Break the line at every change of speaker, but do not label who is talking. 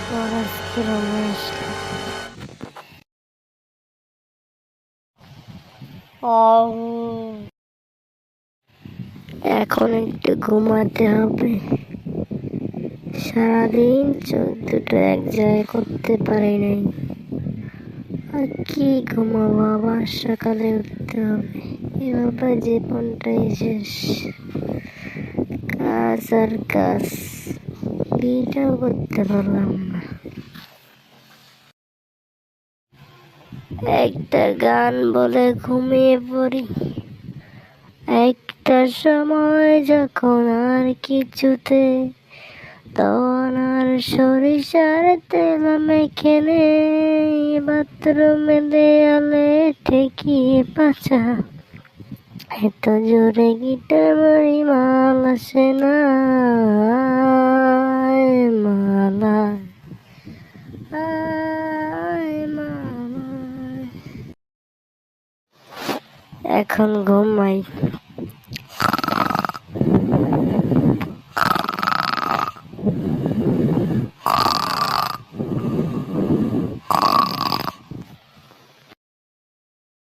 পর আজকে রুমে আসলাম। এখন একটু ঘুমাতে হবে। সারাদিন চোখ দুটো এক জায়গায় করতে পারি নাই। আর কি ঘুমাবো, আবার সকালে উঠতে হবে। এভাবে জীবনটাই শেষ। কাজ আর কাজ, বিয়েটাও করতে পারলাম না। একটা গান বলে ঘুমিয়ে পড়ি। একটা সময় যখন আর কিছুতে তখন আর সরিষার তেল মেখে নেই, বাথরুমে দেয়ালে ঠেকিয়ে পাছা। এত জোরে গিটার মারি মাল আসে না, মালা এখন ঘুমাই।